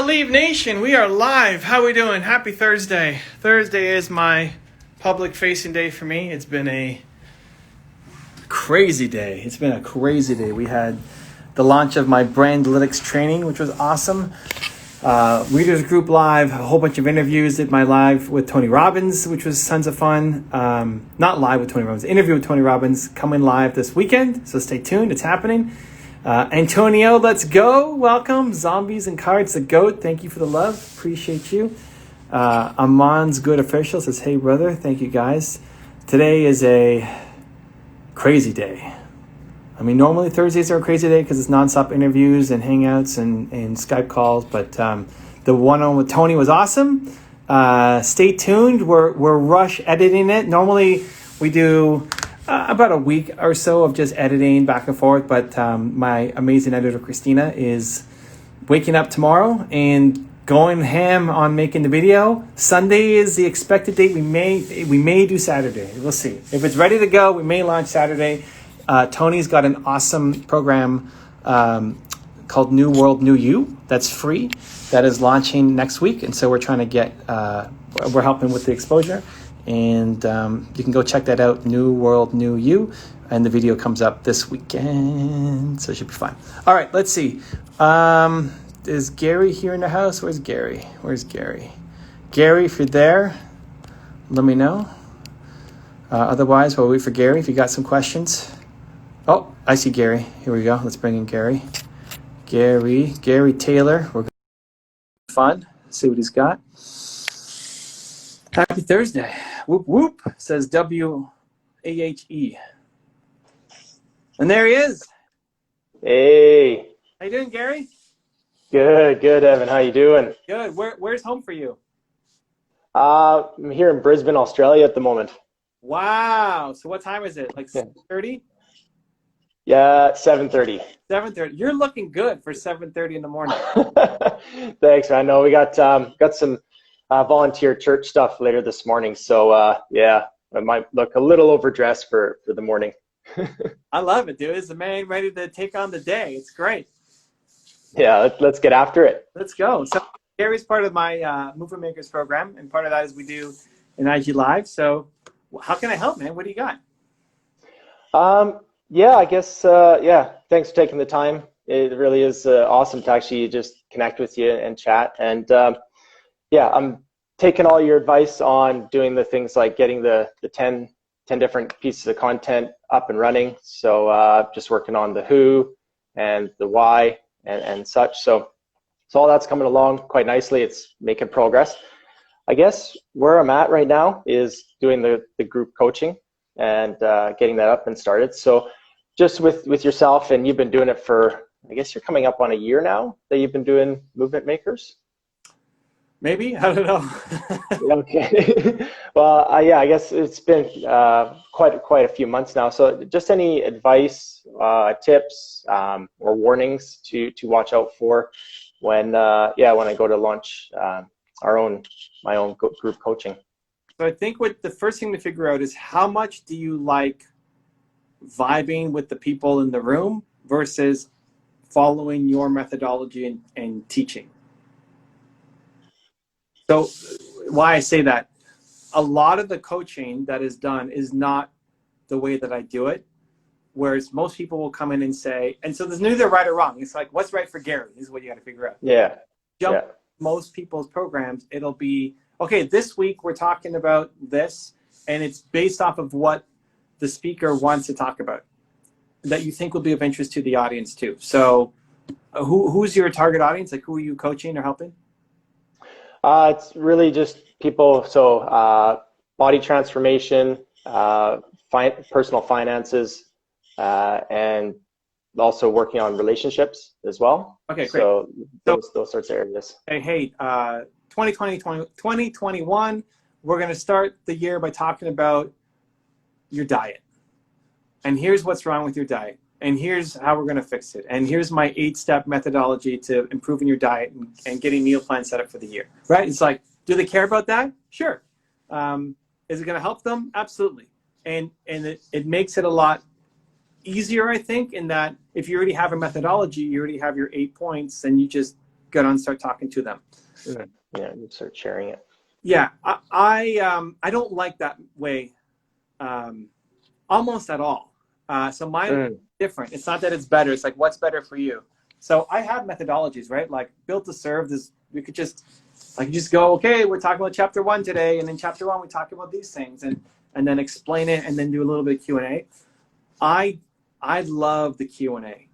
Leave Nation, we are live. How we doing? Happy Thursday. Thursday is my public facing day for me. It's been a crazy day. We had the launch of my Brandlytics training, which was awesome. Readers Group Live, a whole bunch of interviews. Did my live with Tony Robbins, which was tons of fun. Not live with Tony Robbins, interview with Tony Robbins coming live this weekend. So stay tuned, it's happening. Antonio, let's go. Welcome. Zombies and Cards, the GOAT. Thank you for the love. Appreciate you. Amman's Good Official says, hey, brother. Thank you, guys. Today is a crazy day. I mean, normally Thursdays are a crazy day because it's nonstop interviews and hangouts and Skype calls. But the one with Tony was awesome. Stay tuned. We're rush editing it. Normally we do about a week or so of just editing back and forth, but my amazing editor Christina is waking up tomorrow and going ham on making the video. Sunday is the expected date. We may do Saturday. We'll see. If it's ready to go, we may launch Saturday. Tony's got an awesome program called New World, New You. That's free. That is launching next week, and so we're trying to get we're helping with the exposure. And you can go check that out, New World, New You. And the video comes up this weekend, so it should be fun. All right, let's see. Is Gary here in the house? Where's Gary? Gary, if you're there, let me know. Otherwise, we'll wait for Gary if you got some questions. Oh, I see Gary. Here we go. Let's bring in Gary. Gary Taylor. We're going to have fun. See what he's got. Happy Thursday. Whoop, whoop, says W-A-H-E. And there he is. Hey. How you doing, Gary? Good, Evan. How you doing? Good. Where's home for you? I'm here in Brisbane, Australia at the moment. Wow. So what time is it? Like 7:30? Yeah, 7:30. 7:30. You're looking good for 7:30 in the morning. Thanks, man. No, we got some volunteer church stuff later this morning. So, yeah, I might look a little overdressed for the morning. I love it, dude. It's the man ready to take on the day. It's great. Yeah, let's get after it. Let's go. So Gary's part of my Movement Makers program, and part of that is we do an IG Live. So how can I help, man? What do you got? Yeah, I guess, yeah, thanks for taking the time. It really is awesome to actually just connect with you and chat. And yeah, I'm taking all your advice on doing the things like getting the 10 different pieces of content up and running. So just working on the who and the why and such. So all that's coming along quite nicely. It's making progress. I guess where I'm at right now is doing the group coaching and getting that up and started. So just with yourself, and you've been doing it for, I guess you're coming up on a year now that you've been doing Movement Makers. Maybe, I don't know. Okay. Well, yeah, I guess it's been quite a few months now. So just any advice, tips, or warnings to watch out for when I go to launch my own group coaching. So I think what the first thing to figure out is how much do you like vibing with the people in the room versus following your methodology and teaching. So why I say that, a lot of the coaching that is done is not the way that I do it, whereas most people will come in and say, and so there's neither right or wrong. It's like, what's right for Gary is what you got to figure out. Yeah. Most people's programs, it'll be, okay, this week we're talking about this, and it's based off of what the speaker wants to talk about that you think will be of interest to the audience too. So who's your target audience? Like, who are you coaching or helping? It's really just people, so body transformation, personal finances, and also working on relationships as well. Okay, great. So those sorts of areas. Hey, 2021, we're going to start the year by talking about your diet. And here's what's wrong with your diet. And here's how we're going to fix it. And here's my 8-step methodology to improving your diet and getting meal plans set up for the year, right? It's like, do they care about that? Sure. Is it going to help them? Absolutely. And it makes it a lot easier, I think, in that if you already have a methodology, you already have your 8 points, and you just get on and start talking to them. Yeah, you start sharing it. Yeah, I don't like that way almost at all. So mine is different. It's not that it's better. It's like, what's better for you? So I have methodologies, right? Like built to serve. This we could just go, okay, we're talking about chapter 1 today, and in chapter 1 we talk about these things, and then explain it, and then do a little bit of Q&A. I love the Q&A.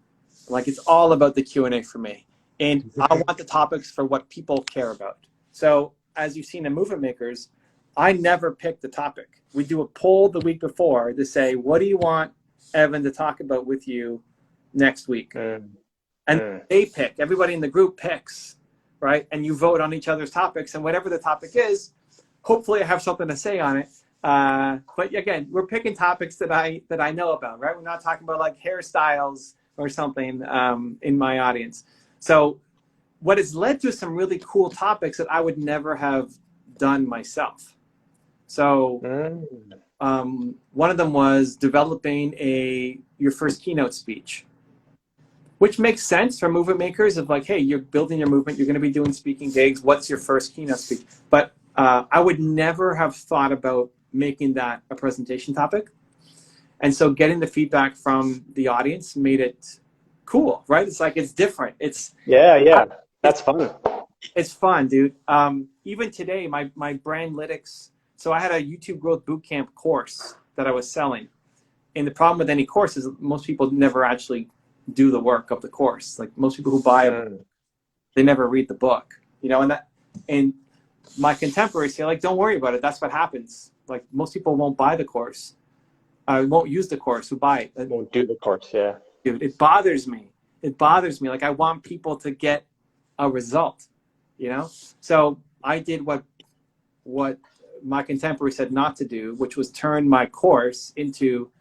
Like it's all about the Q&A for me, and I want the topics for what people care about. So as you've seen in Movement Makers, I never pick the topic. We do a poll the week before to say, what do you want Evan to talk about with you next week? And they pick, everybody in the group picks, right? And you vote on each other's topics, and whatever the topic is, hopefully I have something to say on it. But again, we're picking topics that I know about, right? We're not talking about like hairstyles or something in my audience. So what has led to some really cool topics that I would never have done myself. So one of them was developing your first keynote speech, which makes sense for movement makers of like, hey, you're building your movement, you're going to be doing speaking gigs. What's your first keynote speech? But I would never have thought about making that a presentation topic. And so getting the feedback from the audience made it cool, right? It's like, it's different. Yeah. That's fun. It's fun, dude. Even today, my Brandlytics, so I had a YouTube Growth Bootcamp course that I was selling. And the problem with any course is most people never actually do the work of the course. Like most people who buy a book, they never read the book, you know, and my contemporaries say like, don't worry about it. That's what happens. Like most people won't buy the course. Won't use the course who buy it. Won't do the course, yeah. Dude, it bothers me. It bothers me. Like I want people to get a result, you know? So I did what my contemporary said not to do, which was turn my course into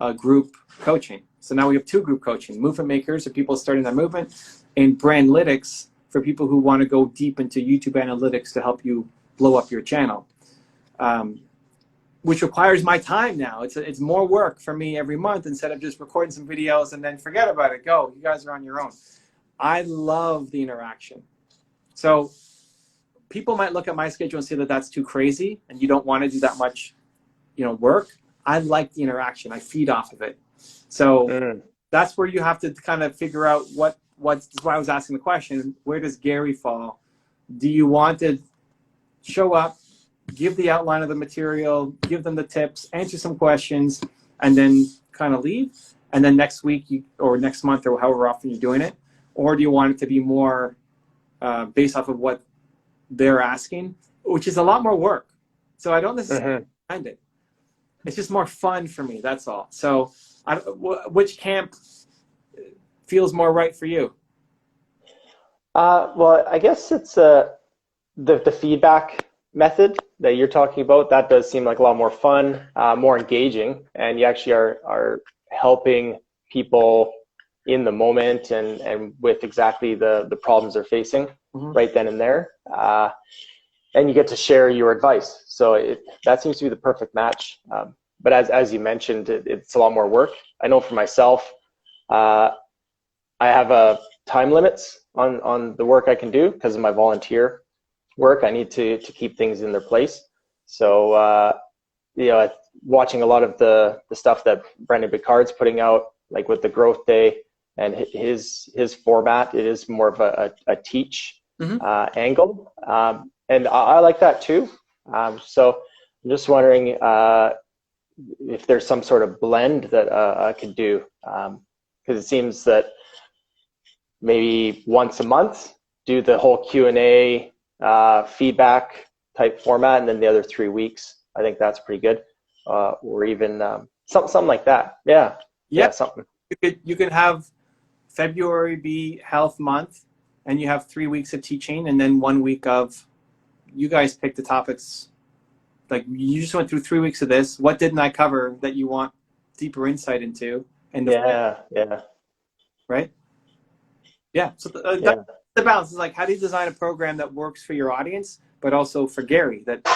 a group coaching. So now we have 2 group coaching, movement makers or people starting their movement, and Brandlytics for people who want to go deep into YouTube analytics to help you blow up your channel, which requires my time now. It's more work for me every month instead of just recording some videos and then forget about it. Go, you guys are on your own. I love the interaction. So people might look at my schedule and say that that's too crazy and you don't want to do that much, you know, work. I like the interaction. I feed off of it. So that's where you have to kind of figure out that's why I was asking the question, where does Gary fall? Do you want to show up, give the outline of the material, give them the tips, answer some questions, and then kind of leave? And then next week or next month or however often you're doing it? Or do you want it to be more based off of what they're asking, which is a lot more work. So I don't necessarily mind it. It's just more fun for me, that's all. So which camp feels more right for you? Well, I guess it's the feedback method that you're talking about. That does seem like a lot more fun, more engaging, and you actually are helping people in the moment and with exactly the problems they're facing right then and there. And you get to share your advice. So that seems to be the perfect match. But as you mentioned, it's a lot more work. I know for myself, I have time limits on the work I can do because of my volunteer work. I need to keep things in their place. So, you know, watching a lot of the stuff that Brendan Picard's putting out, like with the Growth Day and his format, it is more of a teach angle. And I like that too. So I'm just wondering if there's some sort of blend that I could do, because it seems that maybe once a month do the whole Q&A feedback type format, and then the other 3 weeks. I think that's pretty good, or even something like that. Yeah, something. You could have February be health month, and you have 3 weeks of teaching, and then 1 week of you guys pick the topics. Like you just went through 3 weeks of this. What didn't I cover that you want deeper insight into? And right? Yeah. So the balance is like, how do you design a program that works for your audience, but also for Gary? That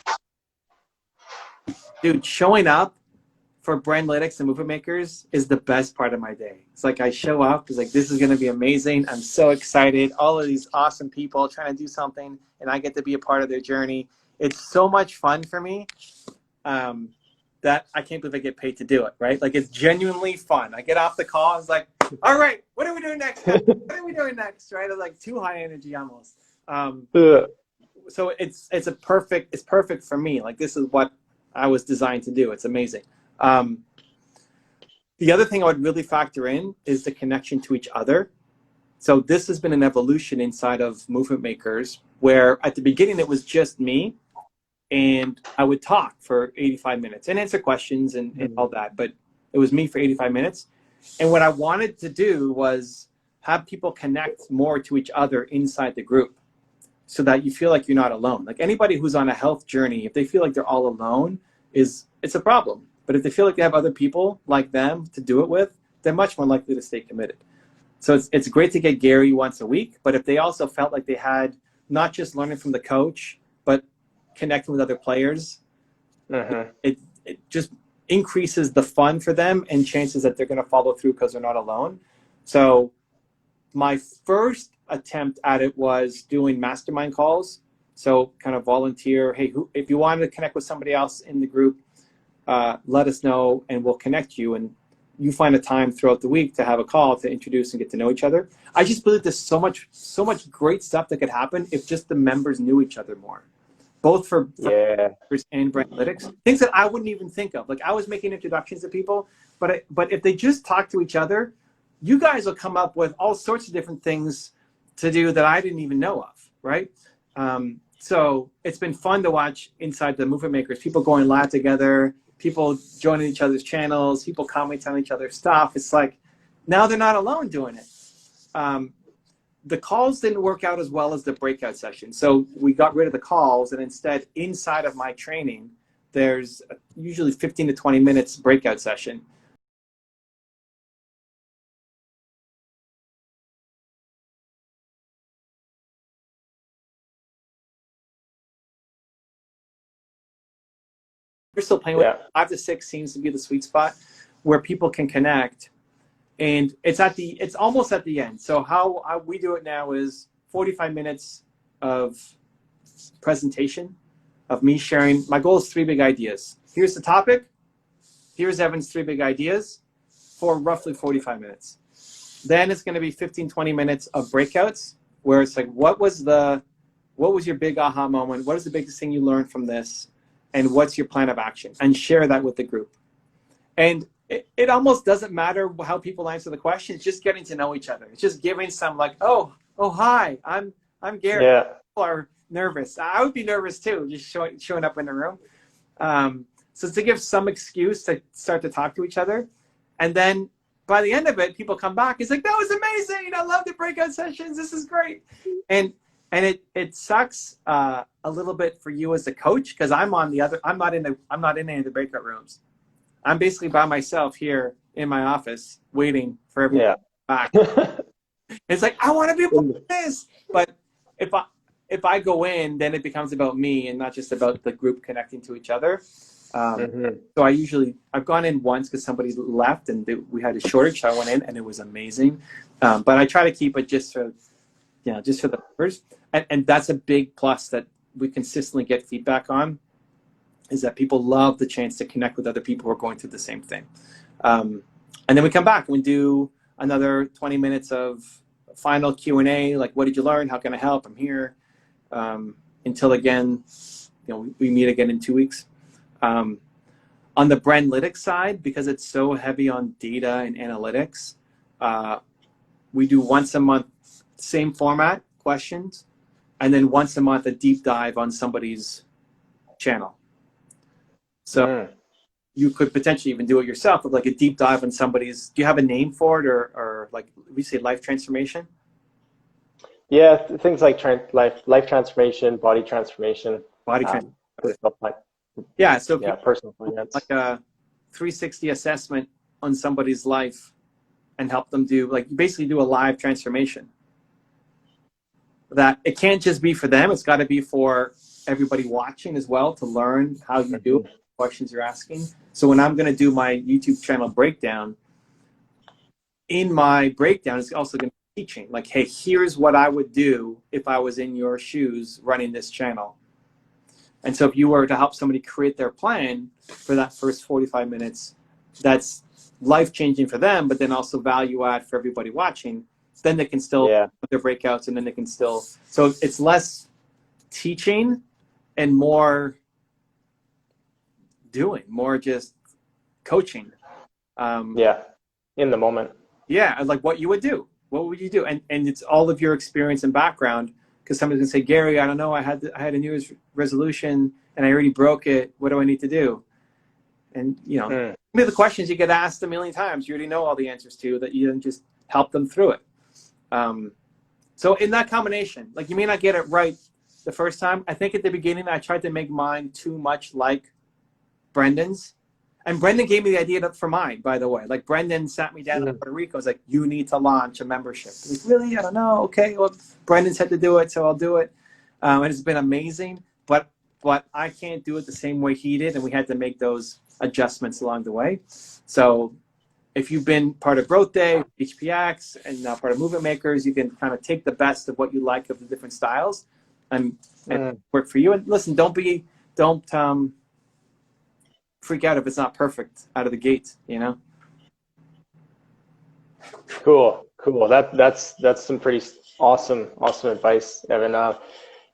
dude, showing up for Brandlytics and movement makers is the best part of my day. It's like I show up, it's like, this is going to be amazing. I'm so excited. All of these awesome people trying to do something, and I get to be a part of their journey. It's so much fun for me that I can't believe I get paid to do it, right? Like, it's genuinely fun. I get off the call, I was like, all right, what are we doing next? What are we doing next, right? It's like too high energy almost. So it's perfect for me. Like, this is what I was designed to do. It's amazing. The other thing I would really factor in is the connection to each other. So this has been an evolution inside of movement makers, where at the beginning it was just me, and I would talk for 85 minutes and answer questions and all that, but it was me for 85 minutes. And what I wanted to do was have people connect more to each other inside the group, so that you feel like you're not alone. Like, anybody who's on a health journey, if they feel like they're all alone, it's a problem. But if they feel like they have other people like them to do it with, they're much more likely to stay committed. So it's great to get Gary once a week, but if they also felt like they had not just learning from the coach, but connecting with other players, it just increases the fun for them and chances that they're going to follow through because they're not alone. So my first attempt at it was doing mastermind calls. So kind of volunteer, hey, if you wanted to connect with somebody else in the group, let us know and we'll connect you. And you find a time throughout the week to have a call to introduce and get to know each other. I just believe there's so much great stuff that could happen if just the members knew each other more, both for members and Brandlytics. Things that I wouldn't even think of. Like, I was making introductions to people, but if they just talk to each other, you guys will come up with all sorts of different things to do that I didn't even know of, right? So it's been fun to watch inside the movement makers, people going live together, people joining each other's channels, people commenting on each other's stuff. It's like, now they're not alone doing it. The calls didn't work out as well as the breakout sessions. So we got rid of the calls, and instead, inside of my training, there's usually 15 to 20 minutes breakout session. We're still playing with 5 to 6 seems to be the sweet spot where people can connect, and it's almost at the end. So how we do it now is 45 minutes of presentation of me sharing. My goal is 3 big ideas. Here's the topic. Here's Evan's 3 big ideas for roughly 45 minutes. Then it's going to be 15, 20 minutes of breakouts where it's like, what was your big aha moment? What is the biggest thing you learned from this? And what's your plan of action? And share that with the group. And it almost doesn't matter how people answer the question. It's just getting to know each other. It's just giving some like, oh, hi, I'm Gary. Yeah. People are nervous. I would be nervous too, just showing up in the room. So to give some excuse to start to talk to each other. And then by the end of it, people come back. It's like, that was amazing. I love the breakout sessions. This is great. And it sucks a little bit for you as a coach, because I'm not in any of the breakout rooms. I'm basically by myself here in my office waiting for everyone back. It's like, I want to be able to do this. But if I go in, then it becomes about me and not just about the group connecting to each other. So I've gone in once because somebody left and we had a shortage. So I went in and it was amazing. But I try to keep it just for the members. And that's a big plus that we consistently get feedback on, is that people love the chance to connect with other people who are going through the same thing. And then we come back and we do another 20 minutes of final Q&A, like, what did you learn? How can I help? I'm here. Until again, we meet again in 2 weeks. On the Brandlytics side, because it's so heavy on data and analytics, we do once a month, same format, questions, and then once a month a deep dive on somebody's channel. So you could potentially even do it yourself with like a deep dive on somebody's. Do you have a name for it, or like we say life transformation? Yeah, things like life transformation, body transformation, yeah. So personal finance, like a 360 assessment on somebody's life, and help them do, like, you basically do a live transformation. That it can't just be for them; it's got to be for everybody watching as well, to learn how you do it. questions you're asking. So when I'm going to do my YouTube channel breakdown, in my breakdown, it's also going to be teaching. Like, hey, here's what I would do if I was in your shoes running this channel. And so if you were to help somebody create their plan for that first 45 minutes, that's life-changing for them, but then also value add for everybody watching. Then they can still put their breakouts, and then they can still. So it's less teaching and more doing, more just coaching. In the moment. Yeah, like what you would do. What would you do? And it's all of your experience and background. Because somebody's gonna say, Gary, I don't know, I had a New Year's resolution and I already broke it. What do I need to do? And the questions you get asked a million times, you already know all the answers to, that you then just help them through it. So in that combination, like, you may not get it right the first time. I think at the beginning I tried to make mine too much like Brendan's. And Brendan gave me the idea for mine, by the way. Like, Brendan sat me down in Puerto Rico. I was like, you need to launch a membership. Like, really? I don't know. Okay, well, Brendan said to do it, so I'll do it. And it's been amazing. But I can't do it the same way he did, and we had to make those adjustments along the way. So if you've been part of Growth Day, HPX, and now part of Movement Makers, you can kind of take the best of what you like of the different styles and work for you. And listen, don't freak out if it's not perfect out of the gate, Cool. That's some pretty awesome advice, Evan.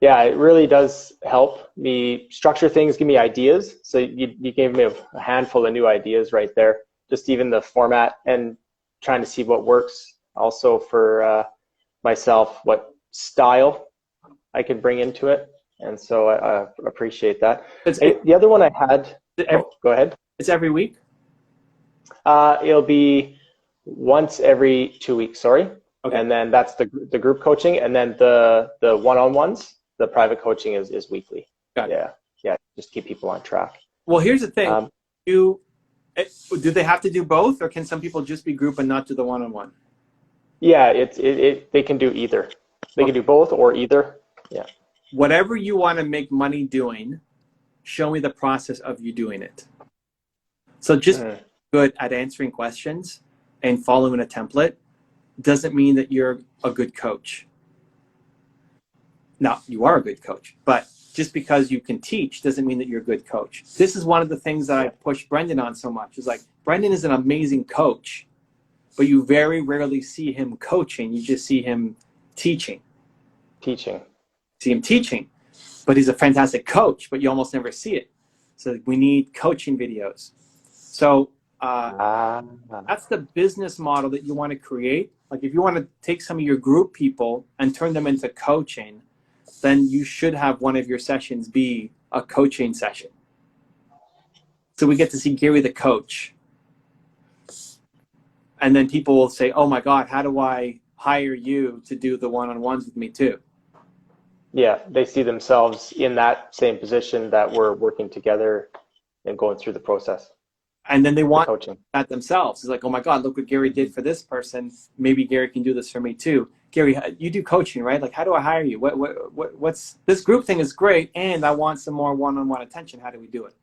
It really does help me structure things, give me ideas. So you gave me a handful of new ideas right there. Just even the format and trying to see what works also for myself, what style I could bring into it. And so I appreciate that. The other one I had, go ahead. It's every week? It'll be once every 2 weeks, sorry. Okay. And then that's the group coaching. And then the one-on-ones, the private coaching is weekly. Got it. Yeah, just keep people on track. Well, here's the thing. Do they have to do both, or can some people just be group and not do the one-on-one? Yeah, they can do either. They can do both or either. Yeah. Whatever you want to make money doing, show me the process of you doing it. So just good at answering questions and following a template doesn't mean that you're a good coach. Now, you are a good coach, but just because you can teach doesn't mean that you're a good coach. This is one of the things that I push Brendan on so much. Is like, Brendan is an amazing coach, but you very rarely see him coaching. You just see him teaching. See him teaching, but he's a fantastic coach, but you almost never see it. So we need coaching videos. So that's the business model that you want to create. Like, if you want to take some of your group people and turn them into coaching, then you should have one of your sessions be a coaching session. So we get to see Gary the coach. And then people will say, oh my God, how do I hire you to do the one-on-ones with me too? Yeah, they see themselves in that same position that we're working together and going through the process. And then they want coaching that themselves. It's like, oh my God, look what Gary did for this person. Maybe Gary can do this for me too. Gary, you do coaching, right? Like, how do I hire you? What's this group thing is great, and I want some more one-on-one attention. How do we do it?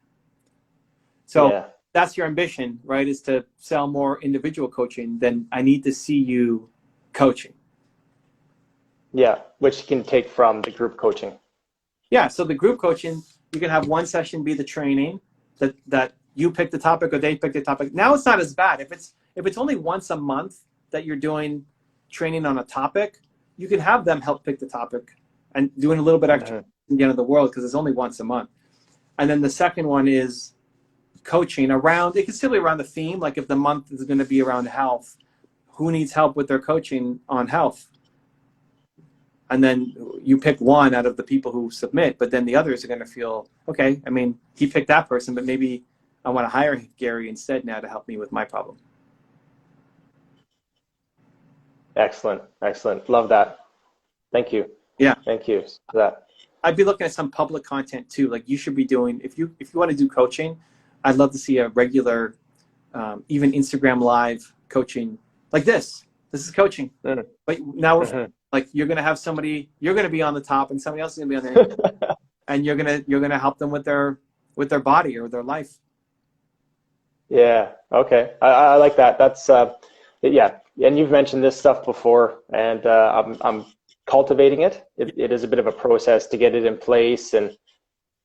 So that's your ambition, right? Is to sell more individual coaching. Then I need to see you coaching. Yeah, which you can take from the group coaching. Yeah, so the group coaching, you can have one session be the training that you pick the topic or they pick the topic. Now it's not as bad. If it's only once a month that you're doing training on a topic, you can have them help pick the topic and doing a little bit extra in the end of the world, because it's only once a month. And then the second one is coaching around, it can still be around the theme. Like, if the month is going to be around health, who needs help with their coaching on health? And then you pick one out of the people who submit, but then the others are going to feel, okay, I mean, he picked that person, but maybe I want to hire Gary instead now to help me with my problem. Excellent. Love that. Thank you. Yeah. Thank you for that. I'd be looking at some public content too. Like, you should be doing, if you want to do coaching, I'd love to see a regular, even Instagram live coaching like this. This is coaching. But now we're like, you're going to have somebody, you're going to be on the top and somebody else is going to be on the end. And you're going to help them with their with their body or their life. Yeah. Okay. I like that. That's yeah. And you've mentioned this stuff before, and I'm cultivating it. It is a bit of a process to get it in place and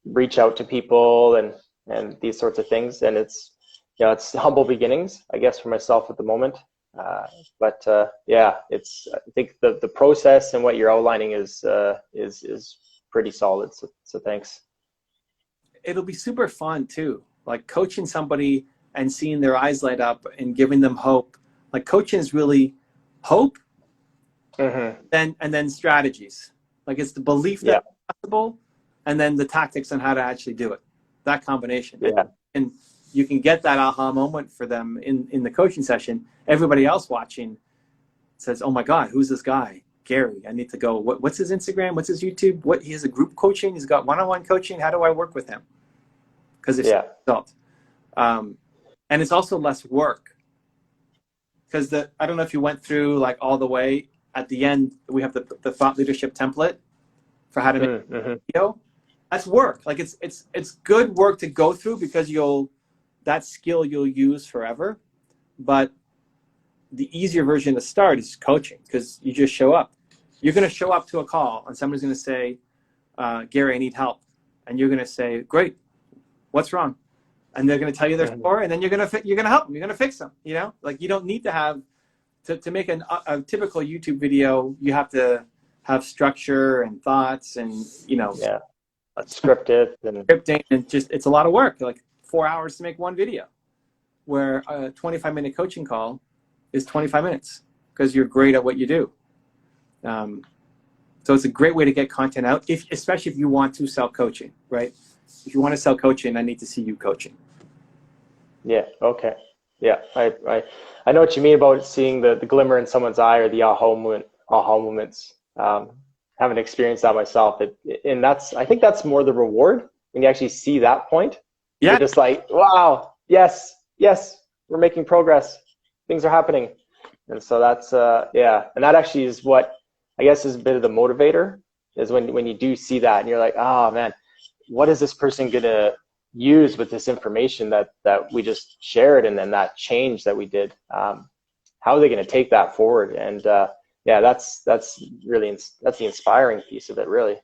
reach out to people and these sorts of things. And it's, you know, it's humble beginnings, I guess, for myself at the moment. But yeah, it's, I think the process and what you're outlining is pretty solid. So thanks. It'll be super fun too. Like coaching somebody and seeing their eyes light up and giving them hope. Like coaching is really hope, and then strategies. Like it's the belief that it's possible, and then the tactics on how to actually do it. That combination. Yeah. And you can get that aha moment for them in the coaching session. Everybody else watching says, "Oh my God, who's this guy? Gary, I need to go. What's his Instagram? What's his YouTube? He has a group coaching. He's got one-on-one coaching. How do I work with him?" Because it's a result. And it's also less work. Because I don't know if you went through like all the way at the end, we have the thought leadership template for how to make a video. That's work. Like it's good work to go through because that skill you'll use forever. But the easier version to start is coaching because you just show up. You're going to show up to a call and somebody's going to say, Gary, I need help. And you're going to say, great, what's wrong? And they're going to tell you their story, and then you're going to help them. You're going to fix them. You know, like you don't need to have to make a typical YouTube video. You have to have structure and thoughts, and scripted and just it's a lot of work. Like 4 hours to make one video, where a 25-minute coaching call is 25 minutes because you're great at what you do. So it's a great way to get content out, especially if you want to sell coaching, right? If you want to sell coaching, I need to see you coaching. Yeah. Okay. Yeah. I know what you mean about seeing the glimmer in someone's eye or the aha moments. Haven't experienced that myself. I think that's more the reward when you actually see that point. Yeah. You're just like, wow, yes, we're making progress. Things are happening. And so that's, and that actually is what I guess is a bit of the motivator is when you do see that and you're like, oh man, what is this person going to use with this information that we just shared, and then that change that we did? How are they going to take that forward? And that's really the inspiring piece of it, really.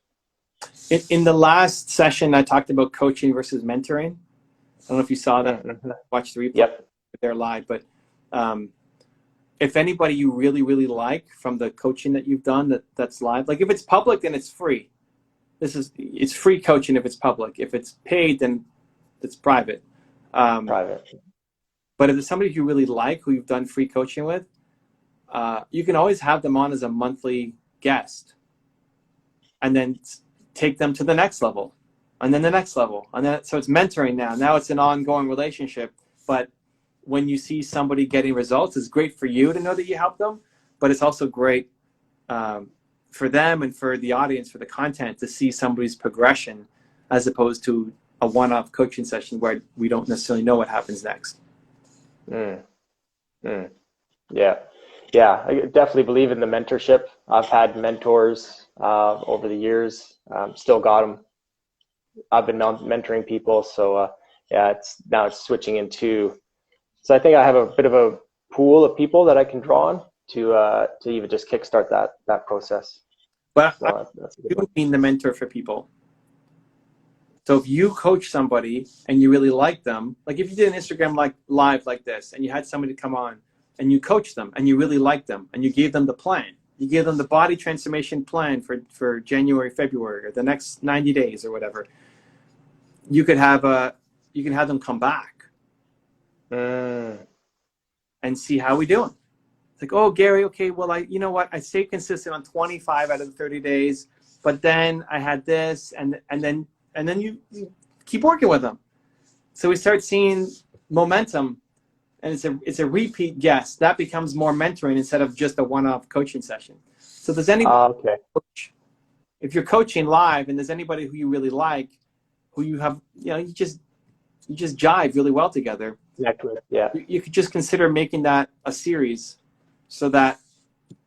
In the last session, I talked about coaching versus mentoring. I don't know if you saw that. Watch the replay. Yep. They're live, but if anybody you really, really like from the coaching that you've done that's live, like if it's public, then it's free. It's free coaching if it's public. If it's paid, then it's private. Private. But if it's somebody you really like who you've done free coaching with, you can always have them on as a monthly guest and then take them to the next level and then the next level. And then, so it's mentoring now. Now it's an ongoing relationship. But when you see somebody getting results, it's great for you to know that you helped them, but it's also great for them and for the audience, for the content, to see somebody's progression as opposed to a one-off coaching session where we don't necessarily know what happens next. Yeah, I definitely believe in the mentorship. I've had mentors over the years, still got them. I've been mentoring people, so it's switching into. So I think I have a bit of a pool of people that I can draw on to even just kickstart that process. But so I do mean the mentor for people. So if you coach somebody and you really like them, like if you did an Instagram live like this and you had somebody come on and you coached them and you really liked them and you gave them the plan, you gave them the body transformation plan for January, February, or the next 90 days or whatever, you can have them come back and see how we doing. It's like, oh, Gary, okay, well, you know what? I stayed consistent on 25 out of the 30 days, but then I had this, and then you keep working with them. So we start seeing momentum, and it's a repeat guest. That becomes more mentoring instead of just a one-off coaching session. So there's anybody, if you're coaching live and there's anybody who you really like, who you have, you just jive really well together. Exactly. Yeah. You could just consider making that a series, so that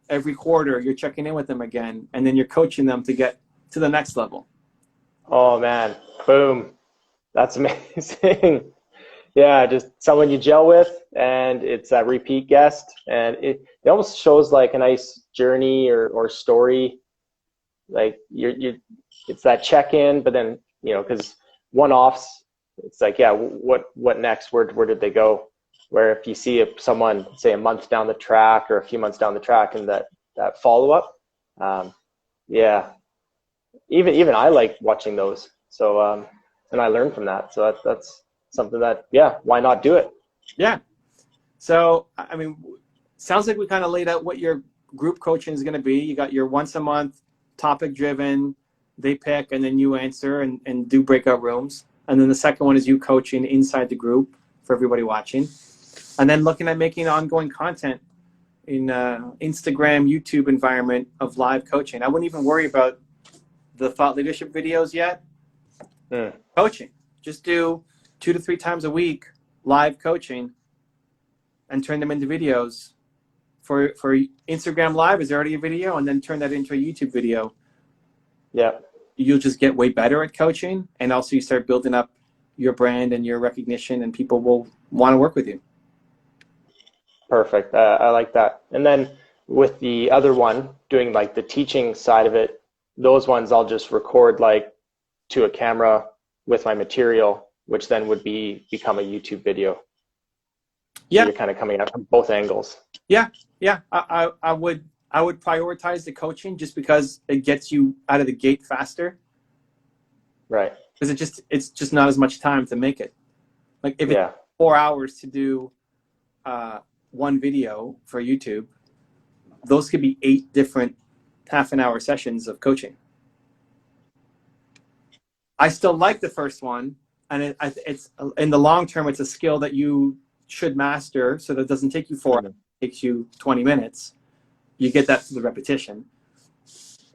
every quarter you're checking in with them again, and then you're coaching them to get to the next level. Oh man, boom. That's amazing. Yeah, just someone you gel with, and it's a repeat guest, and it almost shows like a nice journey or story. Like it's that check-in, but then, you know, because one-offs, it's like, yeah, what next? Where did they go? Where if you see someone, say, a month down the track or a few months down the track, and that follow-up, yeah, even I like watching those. So and I learned from that. So that's something that, yeah, why not do it? Yeah. So, I mean, sounds like we kind of laid out what your group coaching is going to be. You got your once a month topic driven, they pick and then you answer and do breakout rooms. And then the second one is you coaching inside the group for everybody watching. And then looking at making ongoing content in Instagram, YouTube environment of live coaching. I wouldn't even worry about the thought leadership videos yet. Coaching. Just do 2 to 3 times a week live coaching and turn them into videos. For Instagram Live is already a video, and then turn that into a YouTube video. Yeah. You'll just get way better at coaching, and also you start building up your brand and your recognition, and people will want to work with you. Perfect. I like that. And then with the other one, doing like the teaching side of it, those ones I'll just record like to a camera with my material, which then would become a YouTube video. Yeah. So you're kind of coming at from both angles. Yeah. I would prioritize the coaching just because it gets you out of the gate faster. Right. Because it's just not as much time to make it. Like if it's 4 hours to do one video for YouTube, those could be 8 different half-an-hour sessions of coaching. I still like the first one, and it's in the long term, it's a skill that you should master, so that it doesn't take you 4 hours, it takes you 20 minutes. You get that through the repetition.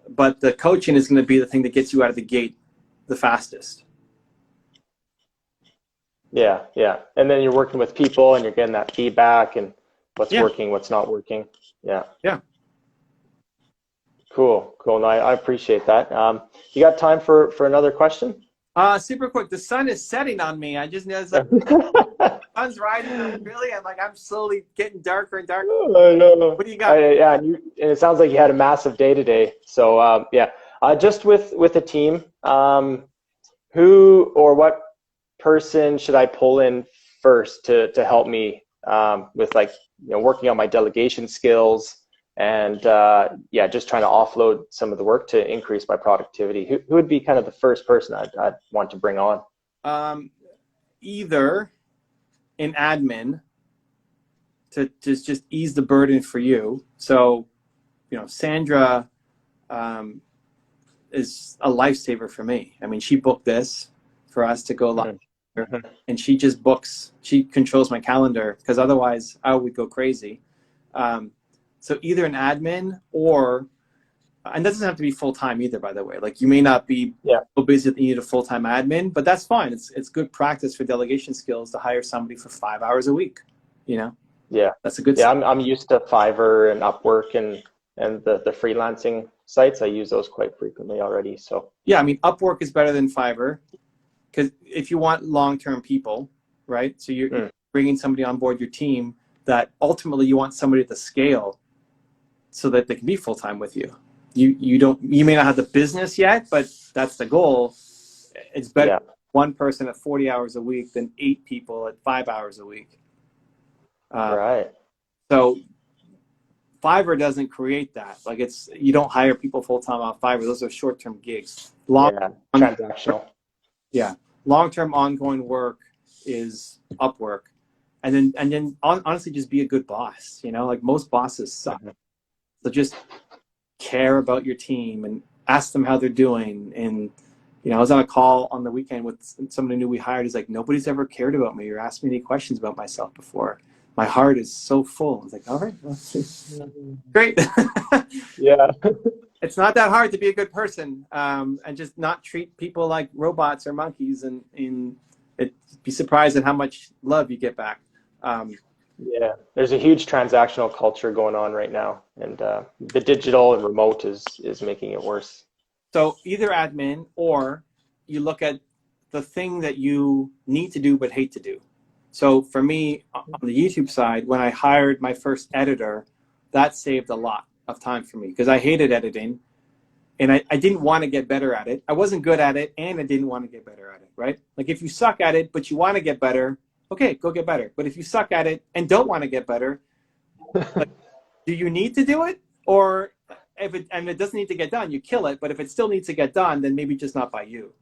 But the coaching is going to be the thing that gets you out of the gate the fastest. Yeah. And then you're working with people, and you're getting that feedback, and what's working, what's not working. Yeah. Cool. No, I appreciate that. You got time for another question? Super quick. The sun is setting on me. I just noticed the sun's rising up, really. I'm slowly getting darker and darker. I know. What do you got? And it sounds like you had a massive day today. So just with a team, who or what person should I pull in first to help me with working on my delegation skills and just trying to offload some of the work to increase my productivity? Who would be kind of the first person I'd want to bring on? Either an admin to just ease the burden for you. So, Sandra is a lifesaver for me. I mean, she booked this for us to go live. And she just books, she controls my calendar, because otherwise I would go crazy. So either an admin and that doesn't have to be full-time either, by the way. Like, you may not be so busy that you need a full-time admin, but that's fine. It's good practice for delegation skills to hire somebody for 5 hours a week, Yeah. That's a good start. I'm used to Fiverr and Upwork and the freelancing sites. I use those quite frequently already. So yeah, I mean, Upwork is better than Fiverr, because if you want long-term people, right? So you're bringing somebody on board your team that ultimately you want somebody at the scale so that they can be full-time with you. You may not have the business yet, but that's the goal. It's better one person at 40 hours a week than 8 people at 5 hours a week. Right. So Fiverr doesn't create that. Like, you don't hire people full-time on Fiverr. Those are short-term gigs. Transactional. Yeah. Long-term ongoing work is Upwork. And then honestly, just be a good boss. Like, most bosses suck. So just care about your team and ask them how they're doing. And, I was on a call on the weekend with somebody new we hired. He's like, nobody's ever cared about me or asked me any questions about myself before. My heart is so full. I was like, all right, well, great. Yeah. It's not that hard to be a good person, and just not treat people like robots or monkeys, and be surprised at how much love you get back. There's a huge transactional culture going on right now, and the digital and remote is making it worse. So either admin, or you look at the thing that you need to do but hate to do. So for me, on the YouTube side, when I hired my first editor, that saved a lot of time for me because I hated editing and I didn't want to get better at it. I wasn't good at it and I didn't want to get better at it, right? Like if you suck at it, but you want to get better, okay, go get better. But if you suck at it and don't want to get better, like, do you need to do it? Or if it doesn't need to get done, you kill it. But if it still needs to get done, then maybe just not by you.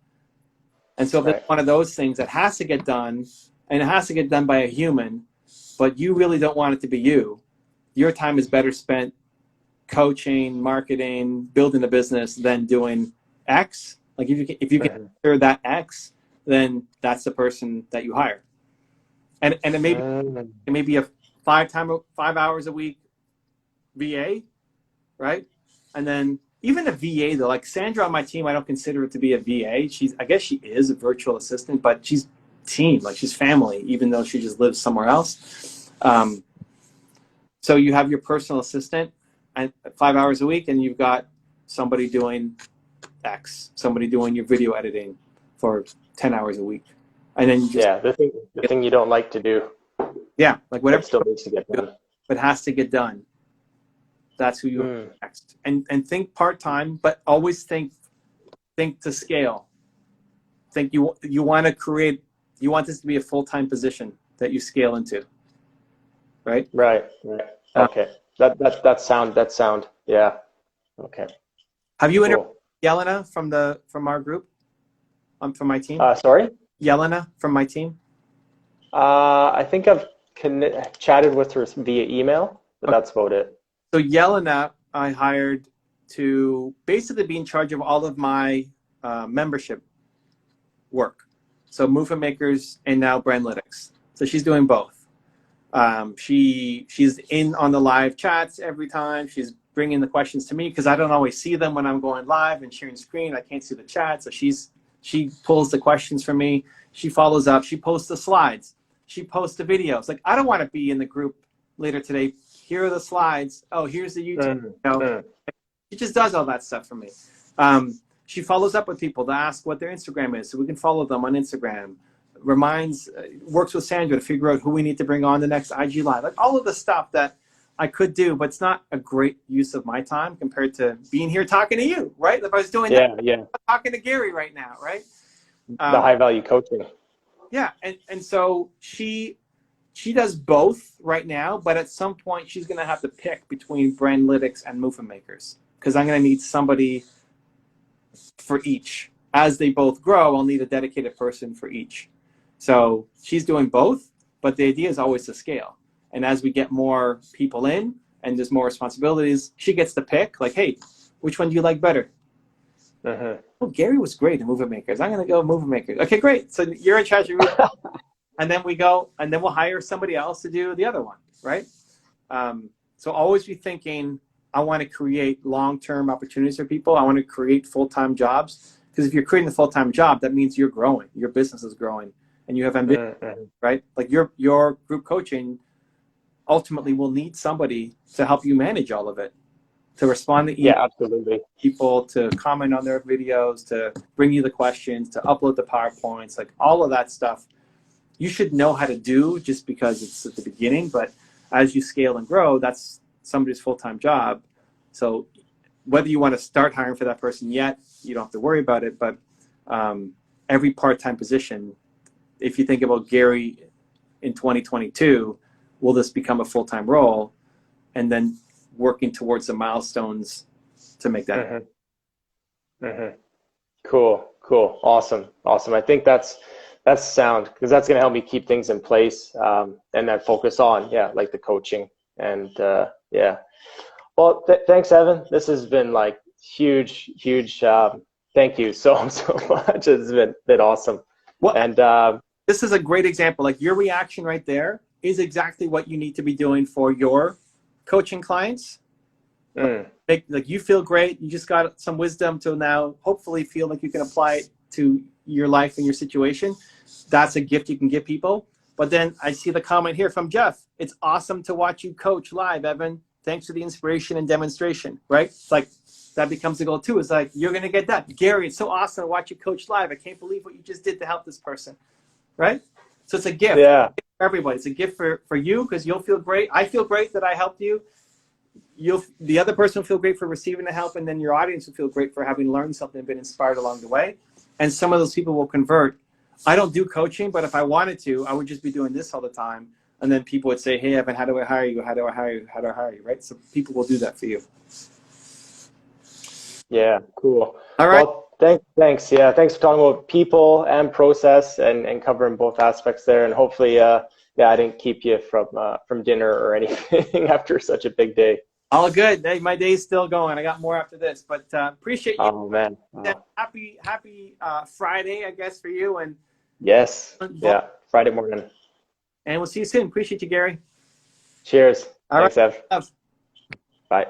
And so if it's one of those things that has to get done, and it has to get done by a human, but you really don't want it to be you, your time is better spent coaching, marketing, building a business than doing X. Like if you can consider that X, then that's the person that you hire. And it may be a 5 hours a week VA, right? And then even a VA though, like Sandra on my team, I don't consider it to be a VA. I guess she is a virtual assistant, but she's team, like she's family, even though she just lives somewhere else. So you have your personal assistant and 5 hours a week, and you've got somebody doing X, somebody doing your video editing for 10 hours a week. And then you just, the thing you don't like to do. Yeah, like whatever still needs to get done. But has to get done. That's who you are next. And think part-time, but always think to scale. Think you want to create, you want this to be a full-time position that you scale into, right? Right. Okay. That's sound. Yeah. Okay. Have you interviewed Yellownapp from our group? From my team? Sorry? Yellownapp from my team? I think I've chatted with her via email, but that's about it. So Yellownapp, I hired to basically be in charge of all of my membership work. So Movement Makers and now Brandlytics. So she's doing both. She's in on the live chats every time. She's bringing the questions to me because I don't always see them when I'm going live and sharing screen. I can't see the chat. So she pulls the questions for me. She follows up. She posts the slides. She posts the videos. Like, I don't want to be in the group later today. Here are the slides. Oh, here's the YouTube. She just does all that stuff for me. She follows up with people to ask what their Instagram is so we can follow them on Instagram. Works with Sandra to figure out who we need to bring on the next IG Live. Like all of the stuff that I could do, but it's not a great use of my time compared to being here talking to you, right? If I was doing that, I'm talking to Gary right now, right? The high value coaching. Yeah, and so she does both right now, but at some point she's going to have to pick between Brandlytics and Movement Makers because I'm going to need somebody for each. As they both grow, I'll need a dedicated person for each. So she's doing both, but the idea is always to scale. And as we get more people in and there's more responsibilities, she gets to pick, like, hey, which one do you like better? Oh, Gary was great in Movement Makers. I'm going to go Movement Makers. Okay, great. So you're in charge of and then we'll hire somebody else to do the other one, right? So always be thinking, I want to create long-term opportunities for people. I want to create full-time jobs. Because if you're creating a full-time job, that means you're growing. Your business is growing. And you have ambition, right? Like your group coaching ultimately will need somebody to help you manage all of it. To respond to emails, absolutely. People, to comment on their videos, to bring you the questions, to upload the PowerPoints, like all of that stuff. You should know how to do just because it's at the beginning, but as you scale and grow, that's somebody's full-time job. So whether you want to start hiring for that person yet, you don't have to worry about it, but every part-time position, if you think about Gary in 2022, will this become a full-time role? And then working towards the milestones to make that happen. Cool. Awesome. I think that's sound because that's going to help me keep things in place and then focus on, like the coaching and Well, thanks, Evan. This has been like huge. Thank you so much. It's been awesome. Well, and this is a great example. Like your reaction right there is exactly what you need to be doing for your coaching clients. Like you feel great. You just got some wisdom to now hopefully feel like you can apply it to your life and your situation. That's a gift you can give people. But then I see the comment here from Jeff. It's awesome to watch you coach live, Evan. Thanks for the inspiration and demonstration, right? It's like that becomes the goal too. It's like, you're going to get that. Gary, it's so awesome to watch you coach live. I can't believe what you just did to help this person. Right? So it's a gift Yeah. for everybody. It's a gift for you because you'll feel great. I feel great that I helped you. The other person will feel great for receiving the help, and then your audience will feel great for having learned something and been inspired along the way. And some of those people will convert. I don't do coaching, but if I wanted to, I would just be doing this all the time. And then people would say, hey, Evan, how do I hire you? How do I hire you? How do I hire you? Right? So people will do that for you. Yeah, cool. All right. Well, thanks. Yeah, thanks for talking about people and process and covering both aspects there. And hopefully, yeah, I didn't keep you from dinner or anything after such a big day. All good. Hey, my day's still going. I got more after this, but appreciate you. Oh man. Oh. Happy Friday, I guess, for you. And yes. Yeah. Friday morning. And we'll see you soon. Appreciate you, Gary. Cheers. All Thanks, right. Ev. Bye.